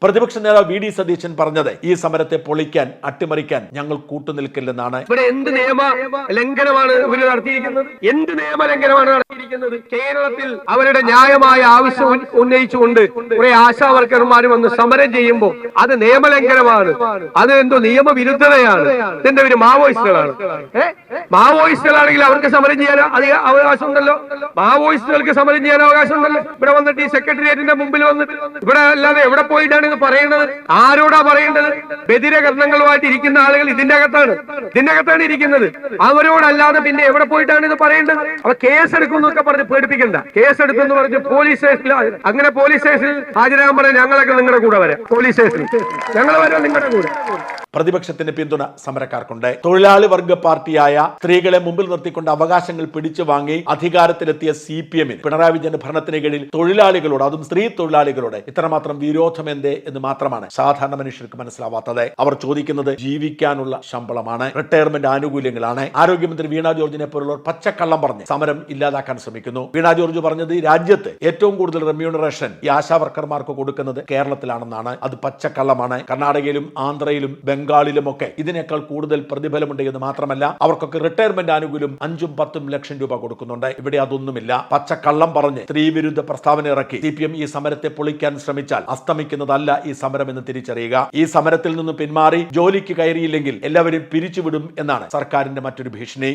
പ്രതിപക്ഷ നേതാവ് V D Satheesan പറഞ്ഞത് ഈ സമരത്തെ പൊളിക്കാൻ അട്ടിമറിക്കാൻ ഞങ്ങൾ കൂട്ടുനിൽക്കില്ലെന്നാണ്. ഇവിടെ എന്ത് നിയമ ലംഘനമാണ് ഇവർ നടത്തിയിരിക്കുന്നത്? എന്ത് നിയമ ലംഘനമാണ് നടത്തിയിരിക്കുന്നത്? കേരളത്തിൽ അവരുടെ ന്യായമായ ആവശ്യം ഉന്നയിച്ചുകൊണ്ട് കുറെ ആശാവർക്കർമാർ വന്ന് സമരം ചെയ്യുമ്പോൾ അത് നിയമലംഘനമാണ്, അത് എന്തോ നിയമവിരുദ്ധതയാണ്. ഇതിന്റെ ഒരു മാവോയിസ്റ്റുകളാണ്. മാവോയിസ്റ്റുകളാണെങ്കിൽ അവർക്ക് സമരം ചെയ്യാൻ അവകാശമുണ്ടല്ലോ. മാവോയിസ്റ്റുകൾക്ക് സമരം ചെയ്യാൻ അവകാശമുണ്ടല്ലോ. ഇവിടെ വന്നിട്ട് ഈ സെക്രട്ടേറിയറ്റിന്റെ മുമ്പിൽ വന്നിട്ട് ഇവിടെ അല്ലാതെ എവിടെ പോയിട്ടാണ് ഇത് പറയുന്നത്? ആരോടാ പറയേണ്ടത്? ബധിരകരണങ്ങളുമായിട്ട് ഇരിക്കുന്ന ആളുകൾ ഇതിന്റെ അകത്താണ് ഇരിക്കുന്നത്. അവരോടല്ലാതെ പിന്നെ എവിടെ പോയിട്ടാണ് ഇത് പറയേണ്ടത്? അവ കേസെടുക്കുന്നൊക്കെ പറഞ്ഞ് പേടിപ്പിക്കണ്ട. കേസെടുത്തെന്ന് പറഞ്ഞ് പോലീസ് സ്റ്റേഷനിൽ, അങ്ങനെ പോലീസ് സ്റ്റേഷനിൽ ഹാജരാകാൻ പറയാൻ ഞങ്ങളൊക്കെ നിങ്ങളുടെ കൂടെ വരാം. പോലീസ് സ്റ്റേഷനിൽ ഞങ്ങൾ വരാം നിങ്ങളുടെ കൂടെ. പ്രതിപക്ഷത്തിന്റെ പിന്തുണ സമരക്കാർക്കുണ്ട്. തൊഴിലാളി വർഗ പാർട്ടിയായ സ്ത്രീകളെ മുമ്പിൽ നിർത്തിക്കൊണ്ട് അവകാശങ്ങൾ പിടിച്ചു വാങ്ങി അധികാരത്തിലെത്തിയ CPM പിണറായി വിജയന്റെ ഭരണത്തിന് കീഴിൽ തൊഴിലാളികളോട്, അതും സ്ത്രീ തൊഴിലാളികളോട് ഇത്രമാത്രം വിരോധം എന്തേ എന്ന് മാത്രമാണ് സാധാരണ മനുഷ്യർക്ക് മനസ്സിലാവാത്തത്. അവർ ചോദിക്കുന്നത് ജീവിക്കാനുള്ള ശമ്പളമാണ്, റിട്ടയർമെന്റ് ആനുകൂല്യങ്ങളാണ്. ആരോഗ്യമന്ത്രി വീണ ജോർജിനെ പോലുള്ളവർ പച്ചക്കള്ളം പറഞ്ഞ് സമരം ഇല്ലാതാക്കാൻ ശ്രമിക്കുന്നു. വീണ ജോർജ് പറഞ്ഞത് രാജ്യത്ത് ഏറ്റവും കൂടുതൽ റെമ്യൂണറേഷൻ ഈ ആശാവർക്കർമാർക്ക് കൊടുക്കുന്നത് കേരളത്തിലാണെന്നാണ്. അത് പച്ചക്കള്ളമാണ്. കർണാടകയിലും ആന്ധ്രയിലും ബംഗാളിലുമൊക്കെ ഇതിനേക്കാൾ കൂടുതൽ പ്രതിഫലമുണ്ട് എന്ന് മാത്രമല്ല, അവർക്കൊക്കെ റിട്ടയർമെന്റ് ആനുകൂല്യം 5-10 ലക്ഷം രൂപ കൊടുക്കുന്നുണ്ട്. ഇവിടെ അതൊന്നുമില്ല. പച്ചക്കള്ളം പറഞ്ഞ് സ്ത്രീവിരുദ്ധ പ്രസ്താവന ഇറക്കി CPM ഈ സമരത്തെ പൊളിക്കാൻ ശ്രമിച്ചാൽ അസ്തമിക്കുന്നതല്ല ഈ സമരം എന്ന് തിരിച്ചറിയുക. ഈ സമരത്തിൽ നിന്ന് പിന്മാറി ജോലിക്ക് കയറിയില്ലെങ്കിൽ എല്ലാവരും പിരിച്ചുവിടും എന്നാണ് സർക്കാരിന്റെ മറ്റൊരു ഭീഷണി.